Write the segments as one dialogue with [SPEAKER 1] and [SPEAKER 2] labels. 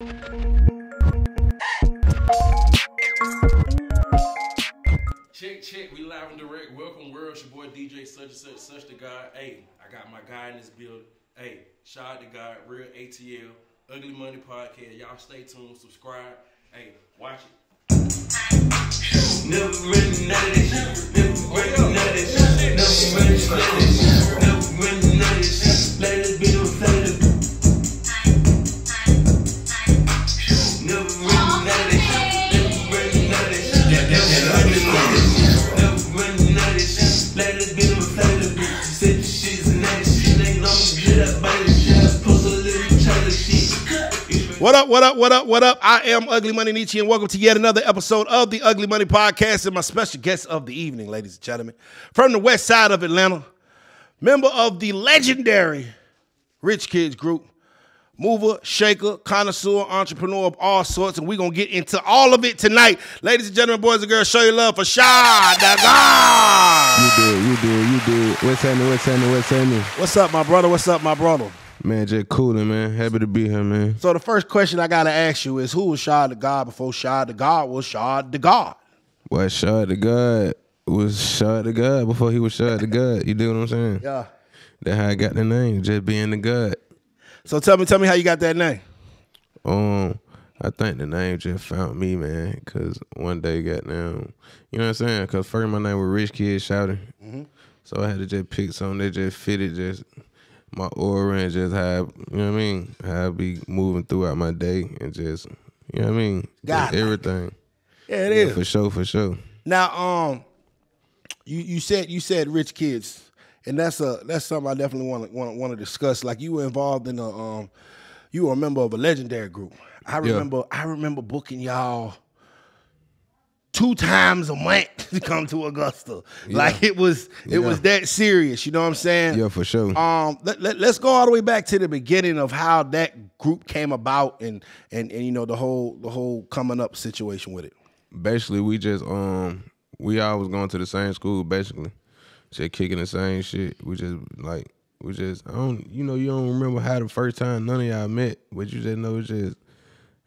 [SPEAKER 1] Check, we live and direct. Welcome world, it's your boy DJ such the God. Hey, I got my guy in this building. Hey, SHAD Da God, real ATL, Ugly Money Podcast. Y'all stay tuned, subscribe. Hey, watch it.
[SPEAKER 2] Never really none of this. Never really none of this. Never really none of this. Never really none of this. Let it be no flavor. Never really none of this. Never really none of this. Never really none of this. Never really none of this. Let it be no flavor. Said the shit's nice. Shit ain't long as get up by the shit. Post a little trailer shit.
[SPEAKER 3] What up? I am Ugly Money Nietzsche, and welcome to yet another episode of the Ugly Money Podcast. And my special guest of the evening, ladies and gentlemen, from the west side of Atlanta, member of the legendary Rich Kidz group, mover, shaker, connoisseur, entrepreneur of all sorts, and we're going to get into all of it tonight. Ladies and gentlemen, boys and girls, show your love for SHAD Da God.
[SPEAKER 4] You did. What's happening?
[SPEAKER 3] What's up, my brother?
[SPEAKER 4] Man, just coolin', man. Happy to be here, man.
[SPEAKER 3] So the first question I got to ask you is, who was SHAD Da God before SHAD Da God was SHAD Da God?
[SPEAKER 4] Well, SHAD Da God was SHAD Da God before he was SHAD Da God. You do what I'm saying?
[SPEAKER 3] Yeah.
[SPEAKER 4] That's how I got the name, just being the God.
[SPEAKER 3] So tell me how you got that name.
[SPEAKER 4] I think the name just found me, man, because one day goddamn, you know what I'm saying? Because first my name was Rich Kidz shouting. So I had to just pick something that just fitted just my aura and just how, you know what I mean? How I be moving throughout my day and just, you know what I mean?
[SPEAKER 3] Got
[SPEAKER 4] Just everything.
[SPEAKER 3] Yeah, it is.
[SPEAKER 4] For sure.
[SPEAKER 3] Now, you said Rich Kidz, and that's something I definitely want to discuss. Like, you were involved in you were a member of a legendary group. I remember booking y'all 2 times a month to come to Augusta. Yeah. Like it was that serious, you know what I'm saying?
[SPEAKER 4] Yeah, for sure.
[SPEAKER 3] Let's go all the way back to the beginning of how that group came about and you know the whole coming up situation with it.
[SPEAKER 4] Basically, we just we always going to the same school, basically. Just kicking the same shit. You don't remember how the first time none of y'all met, but you just know it's just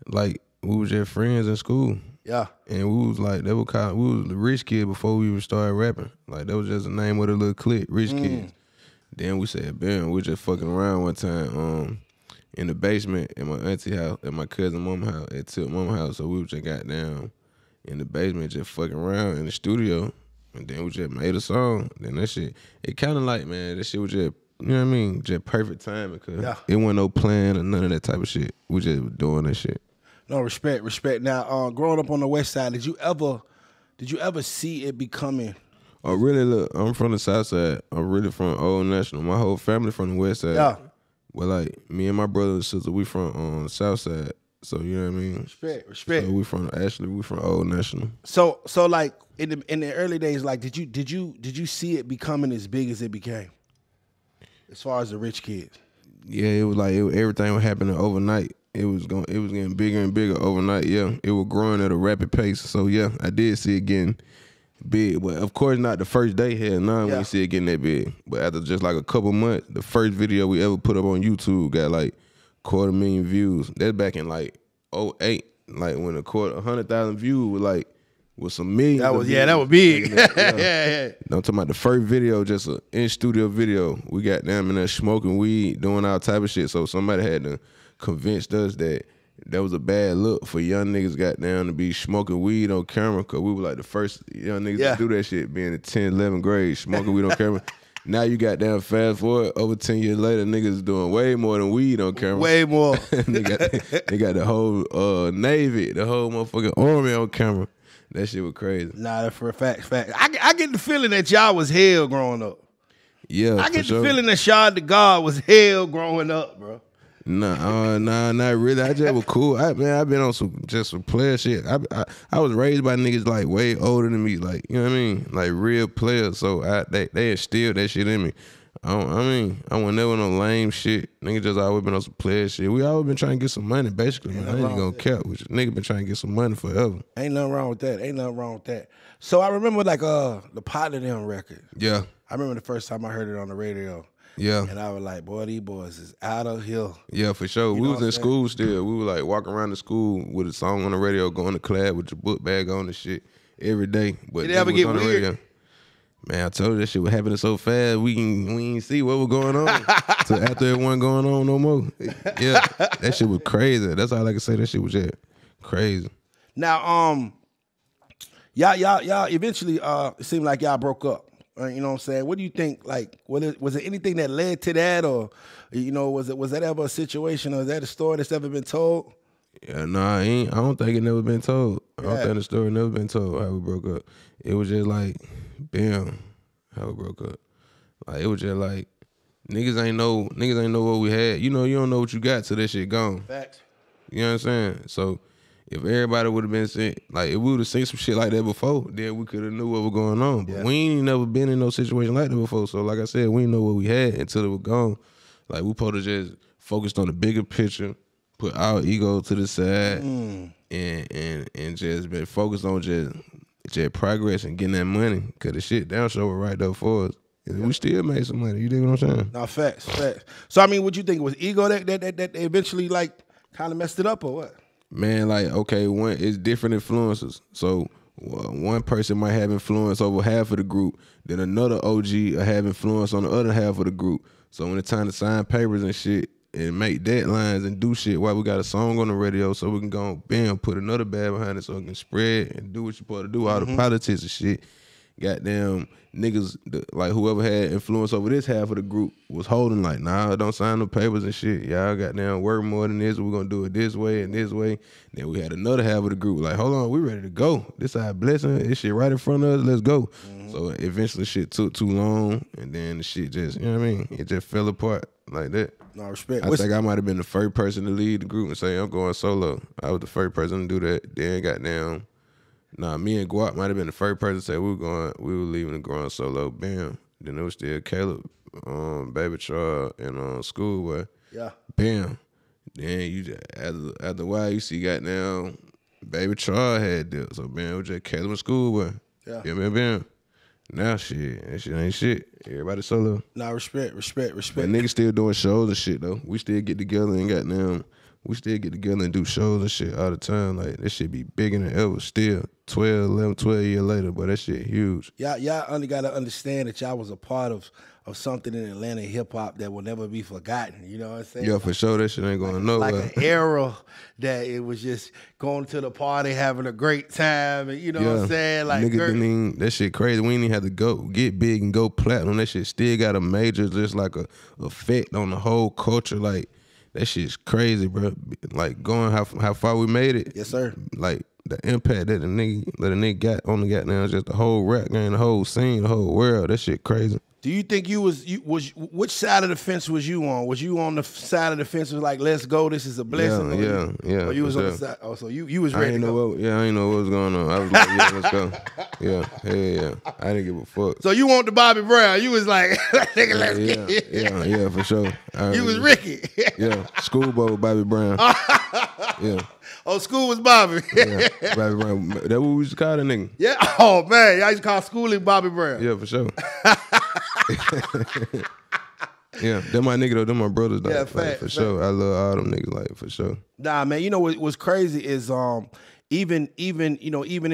[SPEAKER 4] like we was just friends in school.
[SPEAKER 3] Yeah.
[SPEAKER 4] And we was like, we was the Rich Kid before we even started rapping. Like, that was just the name of the little clique, Rich Kidz. Then we said, bam, we just fucking around one time in the basement at my auntie house, at my cousin mama house, at Tip mama house. So we just got down in the basement just fucking around in the studio. And then we just made a song. Then that shit, it kind of like, man, that shit was just, you know what I mean? Just perfect timing because it wasn't no plan or none of that type of shit. We just was doing that shit.
[SPEAKER 3] No, respect. Now, growing up on the west side, did you ever see it becoming?
[SPEAKER 4] Oh, really? Look, I'm from the south side. I'm really from Old National. My whole family from the west side. Yeah. Well, like, me and my brother and sister, we from the south side. So, you know what I mean? Respect. So we from Old National. So
[SPEAKER 3] like, in the early days, like, did you see it becoming as big as it became? As far as the Rich Kidz?
[SPEAKER 4] Yeah, it was like everything was happening overnight. It was getting bigger and bigger overnight. Yeah, it was growing at a rapid pace. So yeah, I did see it getting big, but of course not the first day. Hell, no, we didn't see it getting that big. But after just like a couple months, the first video we ever put up on YouTube got like 250,000 views. That's back in like 2008, like when 100,000 views was some millions.
[SPEAKER 3] That was big.
[SPEAKER 4] Yeah. I'm talking about the first video, just an in-studio video. We got them in there smoking weed, doing all type of shit. So somebody had to convinced us that was a bad look for young niggas got down to be smoking weed on camera, because we were like the first young niggas to do that shit, being in 10th, 11th grade, smoking weed on camera. Now you got down, fast forward, over 10 years later, niggas doing way more than weed on camera.
[SPEAKER 3] Way more.
[SPEAKER 4] they got the whole Navy, the whole motherfucking army on camera. That shit was crazy.
[SPEAKER 3] Nah, that's for a fact. I get the feeling that y'all was hell growing up.
[SPEAKER 4] Yeah,
[SPEAKER 3] I get the feeling that SHAD Da God was hell growing up, bro.
[SPEAKER 4] Nah, not really. I just was cool. I've been on some player shit. I was raised by niggas like way older than me, like, you know what I mean, like real players. So they instilled that shit in me. I wasn't never no lame shit. Nigga just always been on some player shit. We always been trying to get some money, basically. Man, I ain't gonna cap. Nigga been trying to get some money forever.
[SPEAKER 3] Ain't nothing wrong with that. So I remember like the Pot of Them record.
[SPEAKER 4] Yeah.
[SPEAKER 3] I remember the first time I heard it on the radio.
[SPEAKER 4] Yeah.
[SPEAKER 3] And I was like, boy, these boys is out of here.
[SPEAKER 4] Yeah, for sure.
[SPEAKER 3] You
[SPEAKER 4] We
[SPEAKER 3] know
[SPEAKER 4] was
[SPEAKER 3] what
[SPEAKER 4] in
[SPEAKER 3] I'm
[SPEAKER 4] school still. We were like walking around the school with a song on the radio, going to class with your book bag on and shit every day. But
[SPEAKER 3] Did it
[SPEAKER 4] that
[SPEAKER 3] ever
[SPEAKER 4] was
[SPEAKER 3] get
[SPEAKER 4] on the
[SPEAKER 3] weird?
[SPEAKER 4] radio. Man, I told you that shit was happening so fast, we ain't see what was going on. So after it wasn't going on no more. Yeah, that shit was crazy. That's all I can say. That shit was just crazy.
[SPEAKER 3] Now, y'all eventually, it seemed like y'all broke up. You know what I'm saying? What do you think? Like, was it anything that led to that, or was that ever a situation, or is that a story that's ever been told?
[SPEAKER 4] Yeah, nah, I don't think it never been told. I don't think the story never been told how we broke up. It was just like, bam, how we broke up. Like, it was just like, niggas ain't know what we had. You know, you don't know what you got till that shit gone.
[SPEAKER 3] Facts.
[SPEAKER 4] You know what I'm saying? So if everybody would have been saying, like, if we would have seen some shit like that before, then we could have knew what was going on. But we ain't never been in no situation like that before. So like I said, we didn't know what we had until it was gone. Like, we supposed to just focused on the bigger picture, put our ego to the side, and just been focused on just progress and getting that money. Cause the shit down show was right there for us. And we still made some money. You dig what I'm saying?
[SPEAKER 3] No, facts. So I mean, what you think, it was ego that eventually like kind of messed it up, or what?
[SPEAKER 4] Man, like, okay, it's different influences. So one person might have influence over half of the group, then another OG will have influence on the other half of the group. So when it's time to sign papers and shit and make deadlines and do shit while we got a song on the radio, so we can go, bam, put another bag behind it so it can spread and do what you're supposed to do, all the politics and shit. Goddamn niggas, like whoever had influence over this half of the group was holding like, nah, don't sign no papers and shit. Y'all goddamn work more than this. We're gonna do it this way and this way. Then we had another half of the group like, hold on, we ready to go. This our blessing. This shit right in front of us. Let's go. So eventually shit took too long, and then the shit just, you know what I mean? It just fell apart like that.
[SPEAKER 3] No, respect.
[SPEAKER 4] I think I might have been the first person to lead the group and say, I'm going solo. I was the first person to do that. Then goddamn, me and Guap might have been the first person to say we were leaving and going solo. Bam. Then it was still Caleb, Baby Charles, and Schoolboy.
[SPEAKER 3] Yeah.
[SPEAKER 4] Bam. Then you just, after a while, you see goddamn Baby Charles had this. So bam, it was just Caleb and Schoolboy.
[SPEAKER 3] Yeah.
[SPEAKER 4] Bam. Now shit, that shit ain't shit. Everybody solo.
[SPEAKER 3] Nah, respect.
[SPEAKER 4] But niggas still doing shows and shit though. We still get together and do shows and shit all the time. Like, that shit be bigger than ever still. 12 years later, but that shit huge.
[SPEAKER 3] Y'all only gotta understand that y'all was a part of something in Atlanta hip hop that will never be forgotten. You know what I'm saying?
[SPEAKER 4] Yeah, for sure, that shit ain't going nowhere.
[SPEAKER 3] Like an era that it was just going to the party, having a great time, and you know what I'm saying? Like,
[SPEAKER 4] niggas didn't even, that shit crazy. We didn't even have to go get big and go platinum. That shit still got a major, just like a effect on the whole culture. Like, that shit's crazy, bro. Like, going how far we made it.
[SPEAKER 3] Yes, sir.
[SPEAKER 4] Like, the impact that a nigga got on the goddamn, just the whole rap game, the whole scene, the whole world. That shit crazy.
[SPEAKER 3] Do you think which side of the fence was you on? Was you on the side of the fence was like, let's go, this is a blessing?
[SPEAKER 4] Yeah.
[SPEAKER 3] Or you was on the side? Oh, so you was ready to go.
[SPEAKER 4] I didn't know what was going on. I was like, yeah, let's go. Yeah. I didn't give a fuck.
[SPEAKER 3] So you want the Bobby Brown? You was like, nigga, let's get it.
[SPEAKER 4] Yeah, for sure.
[SPEAKER 3] You was Ricky.
[SPEAKER 4] Yeah, Schoolboy Bobby Brown. Yeah.
[SPEAKER 3] Oh, School was Bobby.
[SPEAKER 4] Yeah, Bobby Brown. That's what we used to call the nigga.
[SPEAKER 3] Yeah. Oh man, y'all used to call Schooling Bobby Brown.
[SPEAKER 4] Yeah, for sure. Yeah, they're my nigga though. They're my brothers though.
[SPEAKER 3] Yeah,
[SPEAKER 4] for sure. I love all them niggas, like, for sure.
[SPEAKER 3] Nah, man. You know what's crazy is even in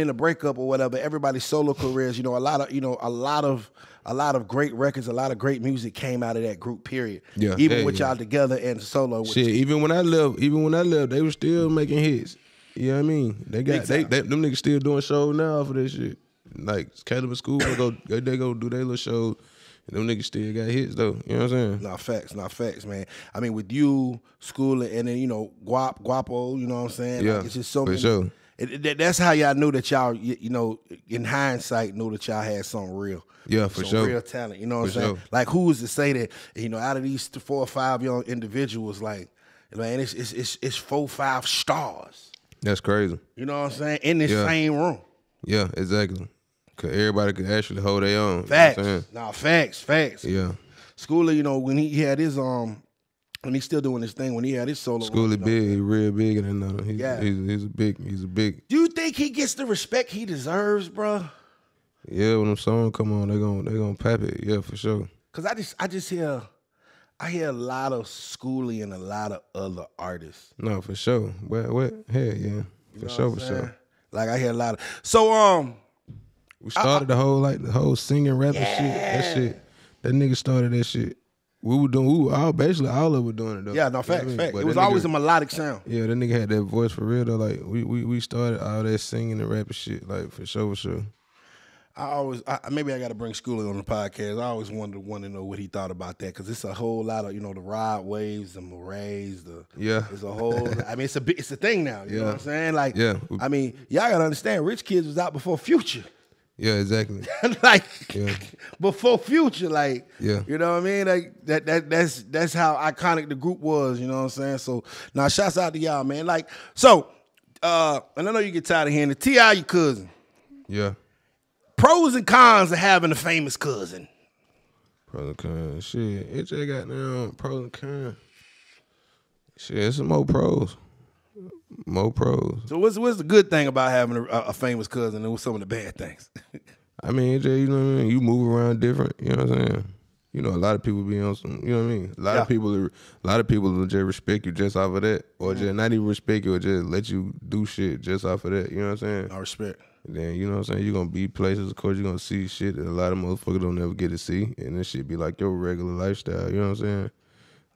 [SPEAKER 3] the breakup or whatever, everybody's solo careers. You know, a lot of great records, a lot of great music came out of that group. Period.
[SPEAKER 4] Yeah.
[SPEAKER 3] Even with y'all together and solo.
[SPEAKER 4] Shit. Even when I left, they were still making hits. You know what I mean? They got them niggas still doing shows now for this shit. Like Caleb and School, they go do their little shows. And them niggas still got hits though. You know what I'm saying?
[SPEAKER 3] Not facts, man. I mean, with you, School, and then Guapo, you know what I'm saying?
[SPEAKER 4] Yeah,
[SPEAKER 3] like, it's just so
[SPEAKER 4] for
[SPEAKER 3] many.
[SPEAKER 4] sure.
[SPEAKER 3] That's how y'all knew that y'all, in hindsight, knew that y'all had something real.
[SPEAKER 4] Yeah, for sure.
[SPEAKER 3] Real talent. You know what I'm saying?
[SPEAKER 4] Sure.
[SPEAKER 3] Like, who was to say that? Out of these 4 or 5 young individuals, like, man, it's 4 or 5 stars.
[SPEAKER 4] That's crazy.
[SPEAKER 3] You know what I'm saying? In this same room.
[SPEAKER 4] Yeah, exactly. Cause everybody could actually hold their own.
[SPEAKER 3] Facts.
[SPEAKER 4] You know what I'm
[SPEAKER 3] Nah, facts.
[SPEAKER 4] Yeah.
[SPEAKER 3] Schooler, when he had his when he's still doing his thing, when he had his solo.
[SPEAKER 4] Schooler big, he real big, and he's a big.
[SPEAKER 3] Do you think he gets the respect he deserves, bro?
[SPEAKER 4] Yeah, when them songs come on, they gonna pop it. Yeah, for sure.
[SPEAKER 3] Cause I just hear I hear a lot of Schoolie and a lot of other artists.
[SPEAKER 4] No, for sure. What? Hell yeah. For sure.
[SPEAKER 3] Like I hear a lot of. So
[SPEAKER 4] we started the whole singing rapping shit. That shit. That nigga started that shit. We were doing. Basically all of us were doing it though.
[SPEAKER 3] Yeah, no, facts.
[SPEAKER 4] You know what I mean?
[SPEAKER 3] It was always a melodic sound.
[SPEAKER 4] Yeah, that nigga had that voice for real though. Like we started all that singing and rapping shit. Like for sure.
[SPEAKER 3] Maybe I got to bring Schoolie on the podcast. I always want to know what he thought about that because it's a whole lot of the rod waves, the marays, it's a whole. I mean, it's a thing now. You know what I'm saying? Like, I mean, y'all gotta understand. Rich Kidz was out before Future.
[SPEAKER 4] Yeah, exactly.
[SPEAKER 3] Before Future, like,
[SPEAKER 4] you
[SPEAKER 3] know what I mean? Like that's how iconic the group was. You know what I'm saying? So now, shouts out to y'all, man. Like, so, and I know you get tired of hearing it. T.I. your cousin.
[SPEAKER 4] Yeah.
[SPEAKER 3] Pros and cons of having a famous cousin.
[SPEAKER 4] Pros and cons. Shit. It just got down pros and cons. Shit, it's some more pros. More pros.
[SPEAKER 3] So what's the good thing about having a famous cousin and what's some of the bad things?
[SPEAKER 4] I mean, it just, you know what I mean? You move around different, you know what I'm saying? You know, a lot of people be on some, you know what I mean? A lot of people will just respect you just off of that. Or just not even respect you or just let you do shit just off of that. You know what I'm saying?
[SPEAKER 3] I respect.
[SPEAKER 4] Then, you know what I'm saying, you're going to be places, of course, you're going to see shit that a lot of motherfuckers don't ever get to see. And this shit be like your regular lifestyle, you know what I'm saying?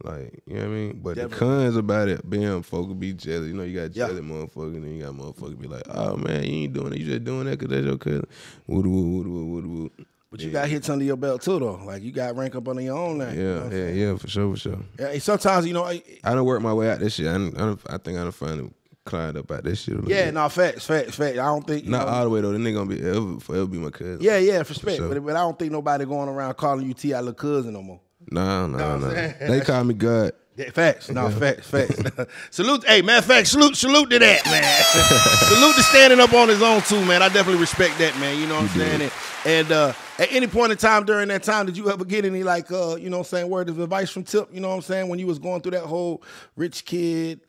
[SPEAKER 4] Like, you know what I mean? But the cons about it, being folk be jealous. You know, you got jealous motherfuckers, and then you got motherfuckers be like, oh, man, you ain't doing it. You just doing that because that's your cousin. Woo.
[SPEAKER 3] But you got hits under your belt, too, though. Like, you got rank up under your own now.
[SPEAKER 4] Yeah, for sure.
[SPEAKER 3] Yeah, sometimes, you know. I
[SPEAKER 4] done work my way out this shit. I think I done finally climbed up out this shit a little bit.
[SPEAKER 3] No, facts. I don't think
[SPEAKER 4] not all the way though. The nigga gonna be forever be my cousin.
[SPEAKER 3] Yeah, respect. For sure. But I don't think nobody going around calling you T.I. little cousin no more.
[SPEAKER 4] No. They call me God.
[SPEAKER 3] Yeah, facts. Salute. Hey, matter of fact, salute to that, man. Salute to standing up on his own too, man. I definitely respect that, man. You know what I'm saying? And at any point in time during that time, did you ever get any you know what I'm saying, word of advice from Tip? You know what I'm saying? When you was going through that whole Rich Kid,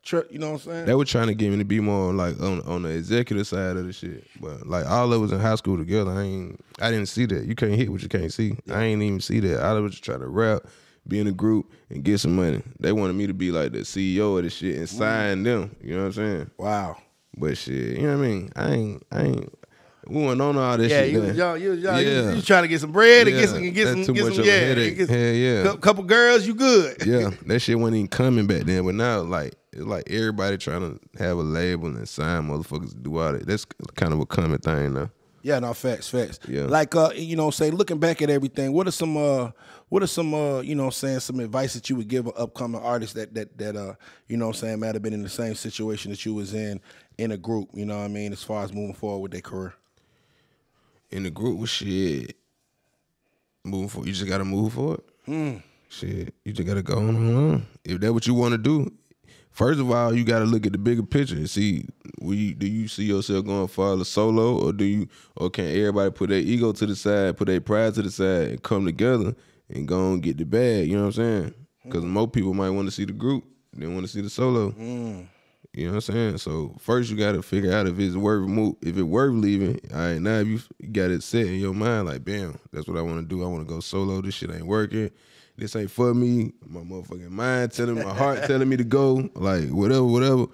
[SPEAKER 3] trip, you know what I'm saying?
[SPEAKER 4] They were trying to get me to be more like on the executive side of the shit. But like all of us in high school together, I didn't see that. You can't hit what you can't see. Yeah. I ain't even see that. All of us just try to rap, be in a group, and get some money. They wanted me to be like the CEO of the shit and sign them. You know what I'm saying?
[SPEAKER 3] Wow.
[SPEAKER 4] But shit, you know what I mean? I ain't. We went on all this shit.
[SPEAKER 3] You was trying to get some bread and get some couple girls, you good.
[SPEAKER 4] Yeah, that shit wasn't even coming back then. But now, like, it's like everybody trying to have a label and sign motherfuckers to do all that. That's kind of a common thing now.
[SPEAKER 3] Yeah, no, facts.
[SPEAKER 4] Yeah.
[SPEAKER 3] Like, you know, say looking back at everything, what are some, you know, saying some advice that you would give an upcoming artist that you know, saying might have been in the same situation that you was in a group. You know what I mean, as far as moving forward with their career.
[SPEAKER 4] In the group with shit, moving forward, you just gotta move forward. Shit, you just gotta go on. If that's what you want to do, first of all, you gotta look at the bigger picture and see, do you see yourself going for solo, or can everybody put their ego to the side, put their pride to the side, and come together and go and get the bag? You know what I'm saying? Because most people might want to see the group, they want to see the solo. You know what I'm saying? So first you gotta figure out if it's worth leaving. All right, now if you got it set in your mind, like, bam, that's what I want to do. I want to go solo. This shit ain't working. This ain't for me. My motherfucking mind telling, my heart telling me to go. Like whatever.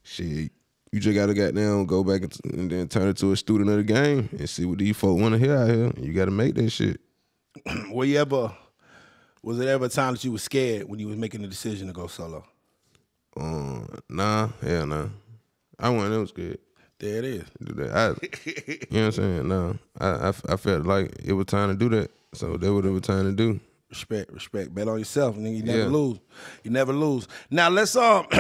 [SPEAKER 4] Shit, you just gotta go back and then turn it to a student of the game and see what these folk want to hear out here. You gotta make that shit.
[SPEAKER 3] Was it ever a time that you was scared when you was making the decision to go solo?
[SPEAKER 4] Nah, hell nah. I wasn't ever scared.
[SPEAKER 3] There it is.
[SPEAKER 4] Do that. You know what I'm saying? No, I felt like it was time to do that. So that what it was time to do.
[SPEAKER 3] Respect. Bet on yourself, and then you never lose. You never lose. Now let's talk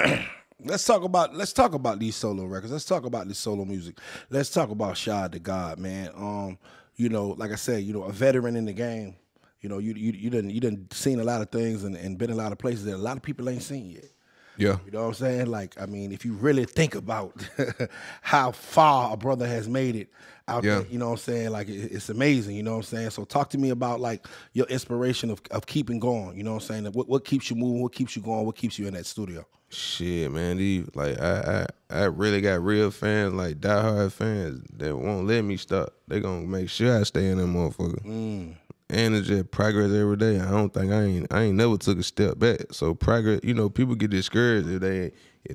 [SPEAKER 3] about these solo records. Let's talk about this solo music. Let's talk about SHAD Da GOD, man. You know, like I said, you know, a veteran in the game. You know, you done seen a lot of things and been a lot of places that a lot of people ain't seen yet.
[SPEAKER 4] Yeah.
[SPEAKER 3] You know what I'm saying? Like, I mean, if you really think about how far a brother has made it out there, you know what I'm saying? Like, it's amazing, you know what I'm saying? So talk to me about, like, your inspiration of keeping going, you know what I'm saying? What keeps you moving, what keeps you going, what keeps you in that studio?
[SPEAKER 4] Shit, man, I really got real fans, like diehard fans that won't let me stop. They gonna make sure I stay in that motherfucker. and it's just progress every day. I don't think I ain't never took a step back. So progress, you know, people get discouraged if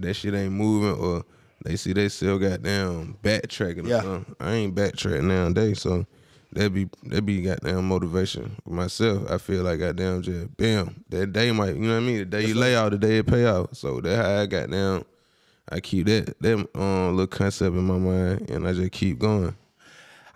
[SPEAKER 4] that shit ain't moving or they see they still goddamn backtracking or something. I ain't backtracking nowadays, so that be goddamn motivation for myself. I feel like goddamn just bam, that day might, you know what I mean? The day you lay out, the day it pay out. So that's how I goddamn, I keep that little concept in my mind, and I just keep going.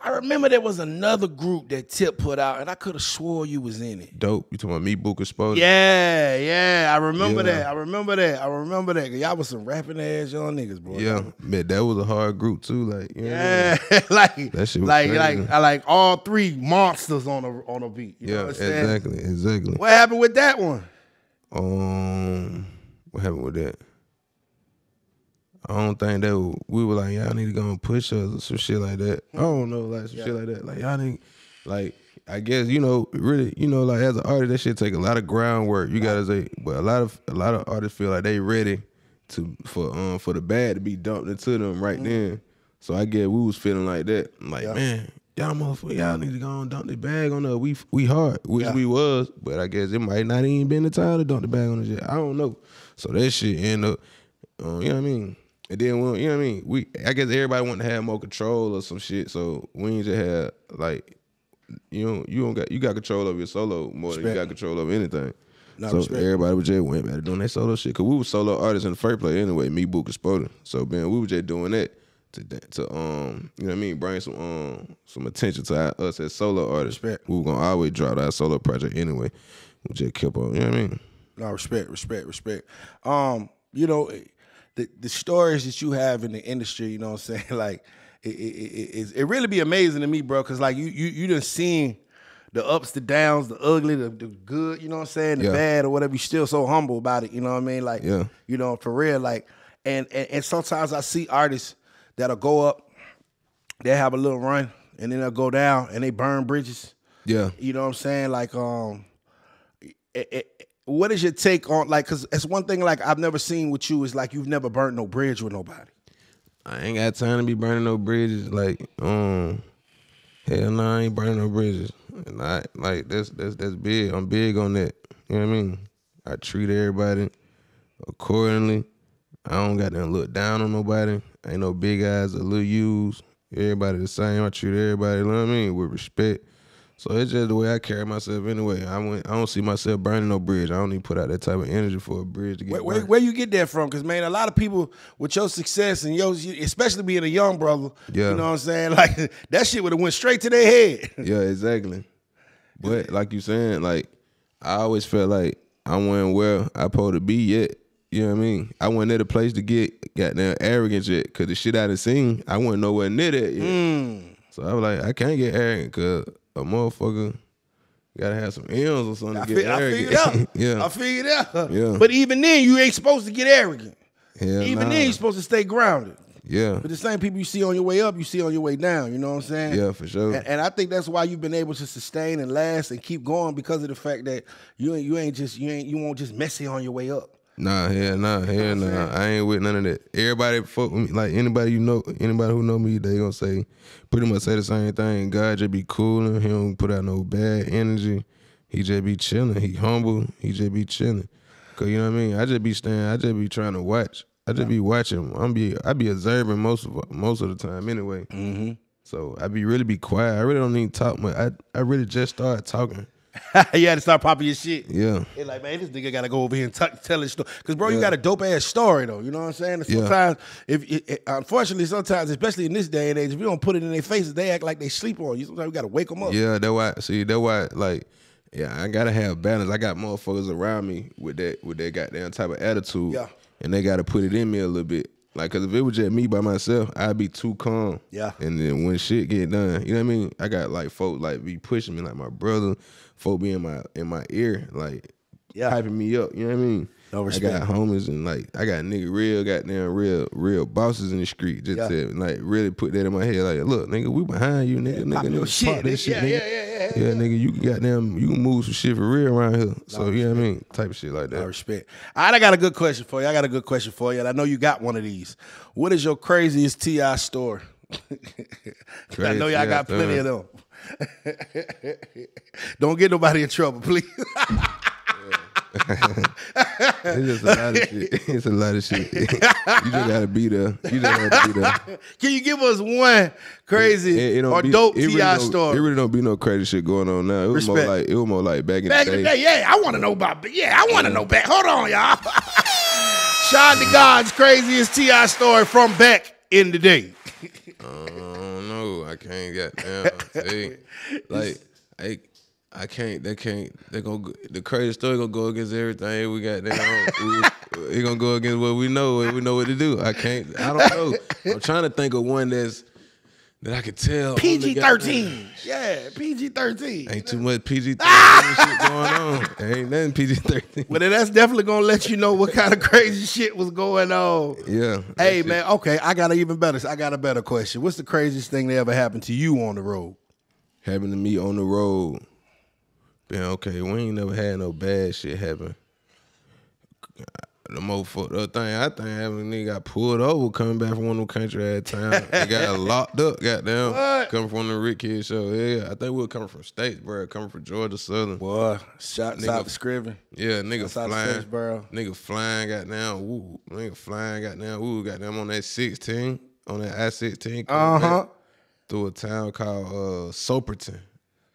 [SPEAKER 3] I remember there was another group that Tip put out, and I could have swore you was in it.
[SPEAKER 4] Dope. You talking about me, Book Exposure?
[SPEAKER 3] Yeah. I remember that. I remember that. Y'all was some rapping ass young niggas, bro.
[SPEAKER 4] Yeah, man, that was a hard group too. Like, you know
[SPEAKER 3] like
[SPEAKER 4] that shit was
[SPEAKER 3] like all three monsters on a beat. You know what I'm saying?
[SPEAKER 4] Exactly.
[SPEAKER 3] What happened with that one?
[SPEAKER 4] What happened with that? I don't think that we were like, y'all need to go and push us or some shit like that. I don't know, like some shit like that. Like y'all need, like I guess really, like as an artist, that shit take a lot of groundwork. You gotta say, but a lot of artists feel like they ready for the bad to be dumped into them right then. So I guess we was feeling like that. I'm like, man, y'all motherfuckers, y'all need to go and dump the bag on us. We hard, which we was, but I guess it might not even been the time to dump the bag on the shit. I don't know. So that shit end up, you know what I mean? And then, you know what I mean? I guess everybody want to have more control or some shit. So we ain't just have like, you got control over your solo more than you got control over anything. Everybody was just went back to doing that solo shit. Cause we were solo artists in the first place anyway. Me, Book, Exposure. So man, we were just doing that to you know what I mean? Bring some attention to us as solo artists. We were gonna always drop our solo project anyway. We just kept on. You know what I mean?
[SPEAKER 3] No, respect. You know. The stories that you have in the industry, you know what I'm saying? Like, it really be amazing to me, bro, because, like, you done seen the ups, the downs, the ugly, the good, you know what I'm saying, the bad or whatever. You still so humble about it, you know what I mean? Like, you know, for real, like, and sometimes I see artists that'll go up, they'll have a little run, and then they'll go down, and they burn bridges. Yeah. You know what I'm saying? Like, what is your take on, like, because it's one thing, like, I've never seen with you is, like, you've never burnt no bridge with nobody.
[SPEAKER 4] I ain't got time to be burning no bridges. Like, hell no, I ain't burning no bridges. And that's big. I'm big on that. You know what I mean? I treat everybody accordingly. I don't got to look down on nobody. Ain't no big eyes or little U's. Everybody the same. I treat everybody, you know what I mean, with respect. So it's just the way I carry myself anyway. I don't see myself burning no bridge. I don't even put out that type of energy for a bridge to get
[SPEAKER 3] where you get that from? Because, man, a lot of people with your success and especially being a young brother, you know what I'm saying? Like, that shit would have went straight to their head.
[SPEAKER 4] Yeah, exactly. But like you saying, like, I always felt like I wasn't where I supposed to be yet. You know what I mean? I wasn't at a place to get goddamn arrogant yet. Because the shit I done seen, I wasn't nowhere near that yet. So I was like, I can't get arrogant because a motherfucker gotta have some M's or something to get arrogant.
[SPEAKER 3] I figured out. Yeah. But even then, you ain't supposed to get arrogant. Even then, you're supposed to stay grounded.
[SPEAKER 4] Yeah.
[SPEAKER 3] But the same people you see on your way up, you see on your way down. You know what I'm saying?
[SPEAKER 4] Yeah, for sure.
[SPEAKER 3] And I think that's why you've been able to sustain and last and keep going, because of the fact that you won't just messy on your way up.
[SPEAKER 4] Nah. I ain't with none of that. Everybody fuck with me. Like, anybody who know me, they gonna say, pretty much say the same thing. God just be coolin'. He don't put out no bad energy. He just be chilling. He humble. He just be chilling. Cause you know what I mean? I just be trying to watch. I just be watching. I be observing most of the time anyway. Mm-hmm. So I really be quiet. I really don't need to talk much. I really just started talking.
[SPEAKER 3] You had to start popping your shit.
[SPEAKER 4] Yeah.
[SPEAKER 3] It's like, man, this nigga got to go over here and tell his story. Because, bro, you got a dope-ass story, though. You know what I'm saying? And sometimes, unfortunately, sometimes, especially in this day and age, if you don't put it in their faces, they act like they sleep on you. Sometimes you got to wake them up.
[SPEAKER 4] Yeah, that's why, like, I got to have balance. I got motherfuckers around me with that goddamn type of attitude. Yeah. And they got to put it in me a little bit. Like, because if it was just me by myself, I'd be too calm. Yeah. And then when shit get done, you know what I mean? I got, like, folk, like, be pushing me, like my brother, folk be in my ear, like, hyping me up, you know what I mean?
[SPEAKER 3] No respect.
[SPEAKER 4] I got homies and, like, I got real bosses in the street just to, like, really put that in my head. Like, look, nigga, we behind you, nigga.
[SPEAKER 3] Shit,
[SPEAKER 4] Yeah, nigga, you can move some shit for real around here. So, you know what I mean? Type of shit like that.
[SPEAKER 3] No respect. All right, I got a good question for you. And I know you got one of these. What is your craziest T.I. story? I know y'all got plenty of them. Don't get nobody in trouble, please.
[SPEAKER 4] It's just a lot of shit. It's a lot of shit. You just gotta be there. You just have to be there.
[SPEAKER 3] Can you give us one crazy or dope T.I. story?
[SPEAKER 4] It really don't be no crazy shit going on now. It was more like back in the day.
[SPEAKER 3] Yeah, I want to know about. Yeah, I want to know back. Hold on, y'all. SHAD Da God's craziest T.I. story from back in the day.
[SPEAKER 4] I don't know. I can't goddamn. I can't. They can't. They gonna. The craziest story gonna go against everything we got down. It gonna go against what we know. And we know what to do. I can't. I don't know. I'm trying to think of one that I could tell.
[SPEAKER 3] PG-13. Yeah, PG-13.
[SPEAKER 4] Ain't too much PG-13 shit going on. Ain't nothing PG-13.
[SPEAKER 3] Well, then that's definitely gonna let you know what kind of crazy shit was going on.
[SPEAKER 4] Yeah.
[SPEAKER 3] Hey man. Okay, I got a better question. What's the craziest thing that ever happened to you on the road?
[SPEAKER 4] Happened to me on the road. Man, okay, we ain't never had no bad shit happen. The other thing I think happened, nigga got pulled over coming back from one of them country ass towns. They got locked up, goddamn.
[SPEAKER 3] What?
[SPEAKER 4] Coming from the Rich Kidz show. Yeah, I think we were coming from states, bro. Coming from Georgia Southern.
[SPEAKER 3] Boy, shots out the Scriven.
[SPEAKER 4] Yeah, nigga flying.
[SPEAKER 3] Bro.
[SPEAKER 4] Nigga flying, goddamn. Woo. Nigga flying, goddamn. Woo, goddamn on that 16, on that I-16. Through a town called Soperton.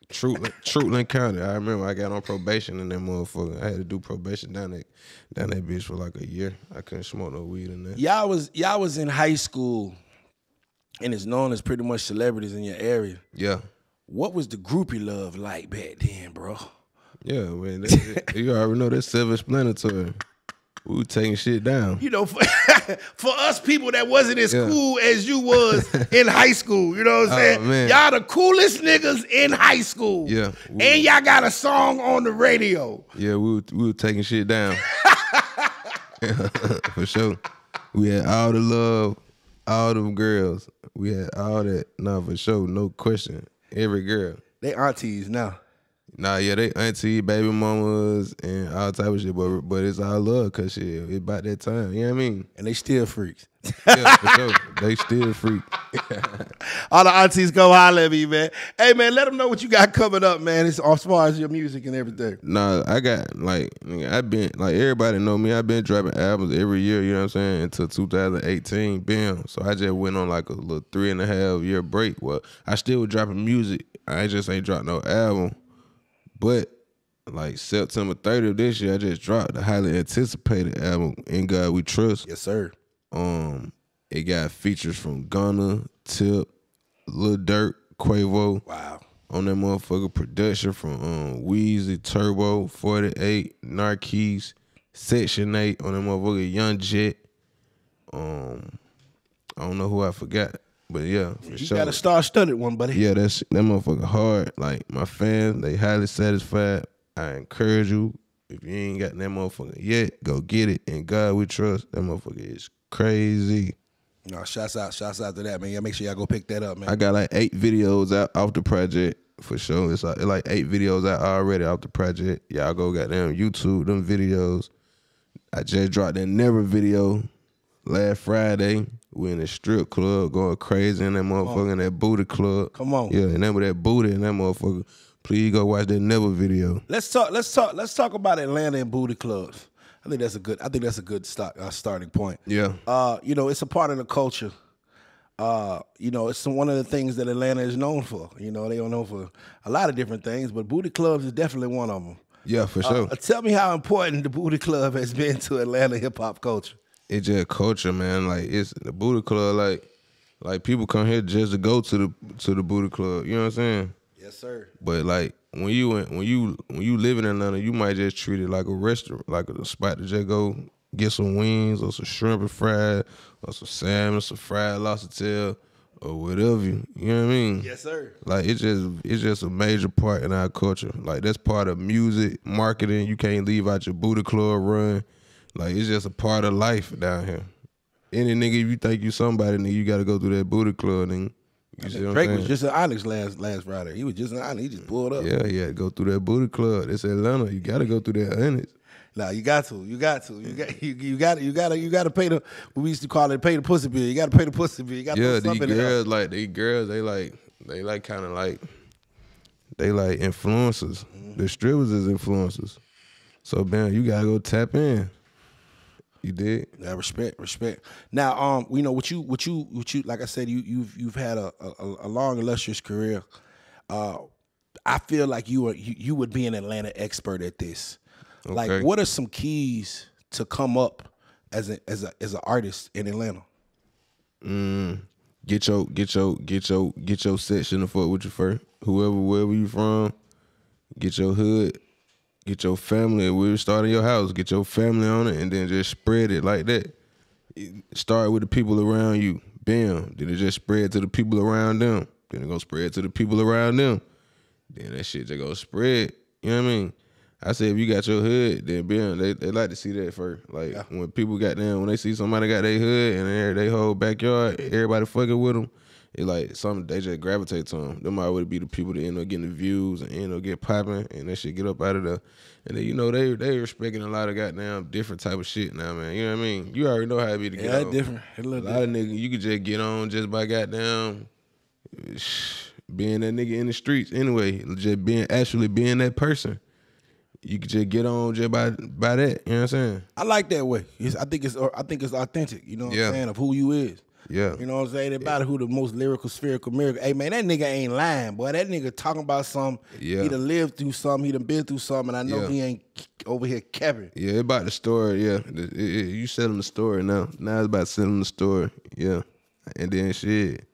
[SPEAKER 4] Trutland County. I remember I got on probation in that motherfucker. I had to do probation down that bitch for like a year. I couldn't smoke no weed in there.
[SPEAKER 3] Y'all was in high school, and it's known as pretty much celebrities in your area.
[SPEAKER 4] Yeah.
[SPEAKER 3] What was the groupie love like back then, bro?
[SPEAKER 4] Yeah, man. You already know that's self-explanatory. We were taking shit down.
[SPEAKER 3] You know, for us people that wasn't as cool as you was in high school, you know what I'm saying?
[SPEAKER 4] Man.
[SPEAKER 3] Y'all the coolest niggas in high school.
[SPEAKER 4] Yeah.
[SPEAKER 3] And y'all got a song on the radio.
[SPEAKER 4] Yeah, we were taking shit down. For sure. We had all the love, all them girls. We had all that. Nah, for sure, no question. Every girl.
[SPEAKER 3] They aunties now.
[SPEAKER 4] Nah, yeah, they auntie, baby mamas, and all type of shit, but it's all love, cause shit, it's about that time, you know what I mean?
[SPEAKER 3] And they still freaks.
[SPEAKER 4] Yeah, for sure. They still freak.
[SPEAKER 3] All the aunties go holler at me, man. Hey, man, let them know what you got coming up, man, as far as your music and everything.
[SPEAKER 4] Nah, I got, I've been, everybody know me, I've been dropping albums every year, you know what I'm saying, until 2018, bam. So I just went on like a little 3.5 year break. Well, I still was dropping music. I just ain't dropped no album. But like September 30th this year, I just dropped the highly anticipated album, In God We Trust.
[SPEAKER 3] Yes, sir.
[SPEAKER 4] It got features from Gunna, Tip, Lil Durk, Quavo.
[SPEAKER 3] Wow.
[SPEAKER 4] On that motherfucker, production from Weezy, Turbo, 48, Narkees, Section 8 on that motherfucker, Young Jet. I don't know who I forgot. But yeah, for sure.
[SPEAKER 3] You got a star-studded one, buddy.
[SPEAKER 4] Yeah, that motherfucker hard. Like, my fans, they highly satisfied. I encourage you, if you ain't got that motherfucker yet, go get it. In God We Trust. That motherfucker is crazy.
[SPEAKER 3] No, shouts out to that, man. Yeah, make sure y'all go pick that up, man.
[SPEAKER 4] I got like 8 videos out off the project, for sure. It's like 8 videos out already off the project. Y'all go goddamn YouTube, them videos. I just dropped that Never video last Friday. We in the strip club going crazy in that motherfucker, in that booty club.
[SPEAKER 3] Come on.
[SPEAKER 4] Yeah, and then with that booty in that motherfucker, please go watch that Never video.
[SPEAKER 3] Let's talk about Atlanta and booty clubs. I think that's a good starting point.
[SPEAKER 4] Yeah.
[SPEAKER 3] It's a part of the culture. It's one of the things that Atlanta is known for. You know, they are known for a lot of different things, but booty clubs is definitely one of them.
[SPEAKER 4] Yeah, for sure.
[SPEAKER 3] Tell me how important the booty club has been to Atlanta hip hop culture.
[SPEAKER 4] It's just culture, man. Like, it's the booty club. Like people come here just to go to the booty club. You know what I'm saying?
[SPEAKER 3] Yes, sir.
[SPEAKER 4] But like when you live in Atlanta, you might just treat it like a restaurant, like a spot to just go get some wings or some shrimp and fried or some salmon, some fried lobster tail or whatever. You know what I mean?
[SPEAKER 3] Yes, sir.
[SPEAKER 4] Like it's just a major part in our culture. Like, that's part of music, marketing. You can't leave out your booty club run. Like, it's just a part of life down here. Any nigga, if you think you somebody, nigga, you got to go through that booty club, nigga. You see what
[SPEAKER 3] Drake
[SPEAKER 4] I'm
[SPEAKER 3] was just in Onyx last Friday. He was just in Onyx. He just pulled up.
[SPEAKER 4] Yeah, he had to go through that booty club. It's Atlanta. You got to go through that Onyx.
[SPEAKER 3] Nah, you got to. You got to pay the, what we used to call it, pay the pussy bill. You got to pay the pussy bill. You got to
[SPEAKER 4] Yeah,
[SPEAKER 3] put something
[SPEAKER 4] these girls, they kind of like, they like influencers. The strippers is influencers. So, man, you gotta go tap in. You did?
[SPEAKER 3] Yeah, respect. Now, you know what you like I said, you've had a long, illustrious career. I feel like you would be an Atlanta expert at this.
[SPEAKER 4] Okay.
[SPEAKER 3] Like, what are some keys to come up as an artist in Atlanta?
[SPEAKER 4] Get your section to fuck with you first. Wherever you from, get your hood, get your family. We're starting your house. Get your family on it, and then just spread it like that. Start with the people around you. Bam. Then it just spread to the people around them. Then it gonna spread to the people around them. Then that shit just gonna spread. You know what I mean? I said if you got your hood, then bam, they like to see that first. Like when people got down, when they see somebody got their hood and they whole backyard, everybody fucking with them. It like something they just gravitate to them. Them always be the people that end up getting the views and end up get popping and that shit get up out of there. And then you know they respecting a lot of goddamn different type of shit now, man. You know what I mean? You already know how it be to get on.
[SPEAKER 3] Yeah, different.
[SPEAKER 4] A lot of niggas you could just get on just by goddamn being that nigga in the streets anyway. Just being that person. You could just get on just by that. You know what I'm saying?
[SPEAKER 3] I like that way. I think it's authentic. You know what I'm saying, of who you is.
[SPEAKER 4] Yeah.
[SPEAKER 3] You know what I'm saying? About who the most lyrical, spherical miracle. Hey, man, that nigga ain't lying, boy. That nigga talking about something.
[SPEAKER 4] Yeah.
[SPEAKER 3] He done lived through something. He done been through something, and I know he ain't over here capping.
[SPEAKER 4] Yeah, it's about the story, yeah. You selling the story now. Now it's about selling the story, yeah. And then shit.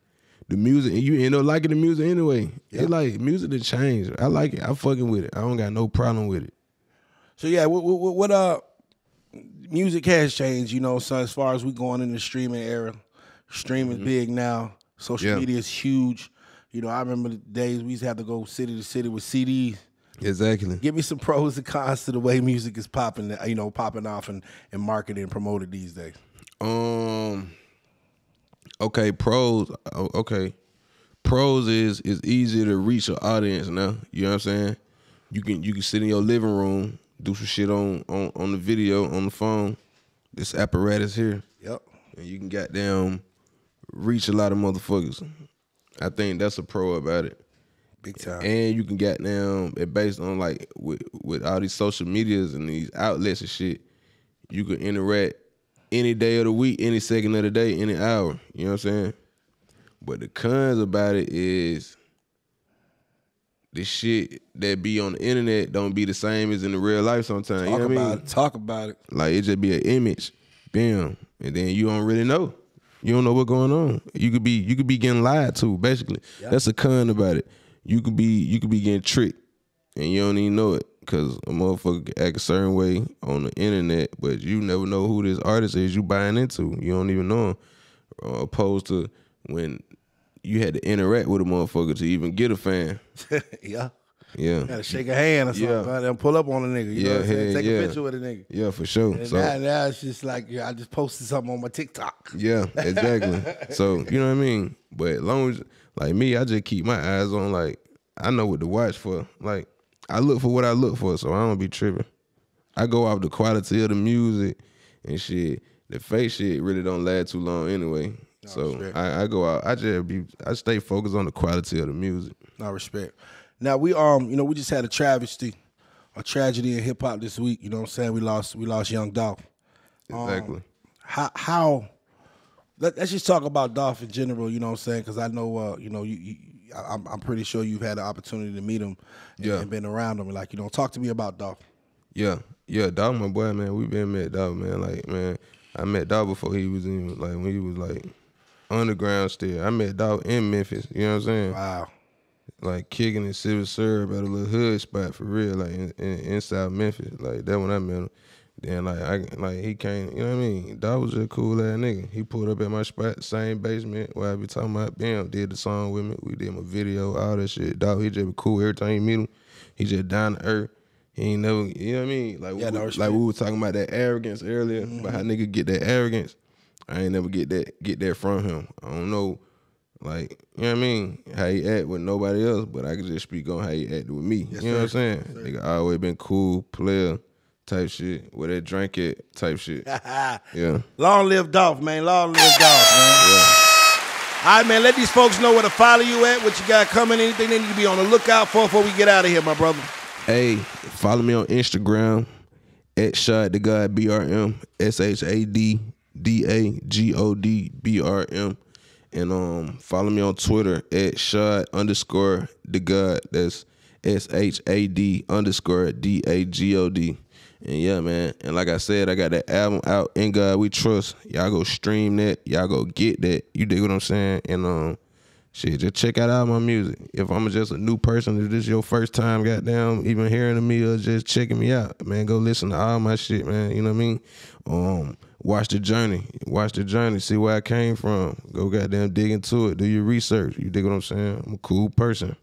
[SPEAKER 4] The music, and you end up liking the music anyway. Yeah. It's like, music done changed. I like it. I fucking with it. I don't got no problem with it.
[SPEAKER 3] So, yeah, what music has changed, you know, so as far as we going in the streaming era. Streaming's big now. Social media is huge. You know, I remember the days we used to have to go city to city with CDs.
[SPEAKER 4] Exactly.
[SPEAKER 3] Give me some pros and cons to the way music is popping, you know, popping off and marketed and promoted these days.
[SPEAKER 4] Okay, pros. Okay, pros is easier to reach an audience now. You know what I'm saying? You can sit in your living room, do some shit on the video, on the phone. This apparatus here. Yep. And you can goddamn reach a lot of motherfuckers. I think that's a pro about it.
[SPEAKER 3] Big time.
[SPEAKER 4] And you can goddamn, it based on like with all these social medias and these outlets and shit, you can interact any day of the week, any second of the day, any hour. You know what I'm saying? But the cons about it is the shit that be on the internet don't be the same as in the real life sometimes. You know what I mean?
[SPEAKER 3] Talk about it.
[SPEAKER 4] Like it just be an image. Bam. And then you don't really know. You don't know what's going on. You could be getting lied to, basically. Yep. That's a con about it. You could be getting tricked and you don't even know it. Cause a motherfucker can act a certain way on the internet, but you never know who this artist is you buying into. You don't even know him. Opposed to when you had to interact with a motherfucker to even get a fan.
[SPEAKER 3] Yeah.
[SPEAKER 4] Yeah.
[SPEAKER 3] Gotta shake a hand or something. Yeah. Then pull up on a nigga. You know what I'm saying? Take a picture with a nigga.
[SPEAKER 4] Yeah, for sure.
[SPEAKER 3] And now it's just like, I just posted something on my TikTok.
[SPEAKER 4] Yeah, exactly. So, you know what I mean? But as long as, like me, I just keep my eyes on, like, I know what to watch for. Like, I look for what I look for, so I don't be tripping. I go off the quality of the music and shit. The fake shit really don't last too long anyway. No, so I go out. I stay focused on the quality of the music.
[SPEAKER 3] No, respect. Now we we just had a tragedy in hip hop this week. You know what I'm saying? We lost Young Dolph.
[SPEAKER 4] Exactly.
[SPEAKER 3] How? Let's just talk about Dolph in general. You know what I'm saying? Because I know I'm pretty sure you've had the opportunity to meet him and been around him. Like, talk to me about Dolph.
[SPEAKER 4] Yeah, Dolph, my boy, man. We been met Dolph, man. Like, man, I met Dolph before he was even like when he was like underground still. I met Dolph in Memphis. You know what I'm saying?
[SPEAKER 3] Wow.
[SPEAKER 4] Like kicking in Silver Syrup at a little hood spot for real, like in South Memphis. Like that when I met him. Then he came, you know what I mean? Dolph was just a cool ass nigga. He pulled up at my spot, same basement where I be talking about. Bam, did the song with me. We did my video, all that shit. Dolph, he just be cool. Every time you meet him, he just down to earth. He ain't never, you know what I mean? Like we were talking about that arrogance earlier, about how nigga get that arrogance. I ain't never get that from him. I don't know, like, you know what I mean? How he act with nobody else, but I can just speak on how he acted with me. Yes, you know what I'm saying? Nigga always been cool, player, type shit. Where they drink it type shit. Yeah.
[SPEAKER 3] Long live Dolph, man. Long live Dolph, man.
[SPEAKER 4] Yeah.
[SPEAKER 3] All right, man. Let these folks know where to follow you at, what you got coming, anything they need to be on the lookout for before we get out of here, my brother.
[SPEAKER 4] Hey, follow me on Instagram at SHAD DA GOD BRM, SHAD DAGOD BRM, and follow me on Twitter at SHAD_DAGOD. That's SHAD_DAGOD. And yeah, man. And like I said, I got that album out, In God We Trust. Y'all go stream that. Y'all go get that. You dig what I'm saying? And shit, just check out all my music. If I'm just a new person, if this is your first time, goddamn, even hearing of me or just checking me out, man, go listen to all my shit, man. You know what I mean? Watch the journey. Watch the journey. See where I came from. Go goddamn dig into it. Do your research. You dig what I'm saying? I'm a cool person.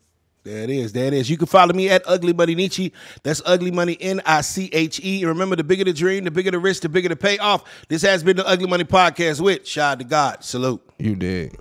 [SPEAKER 3] There it is. There it is. You can follow me at Ugly Money Nietzsche. That's Ugly Money NICHE. And remember, the bigger the dream, the bigger the risk, the bigger the payoff. This has been the Ugly Money Podcast with SHAD DA GOD. Salute.
[SPEAKER 4] You dig.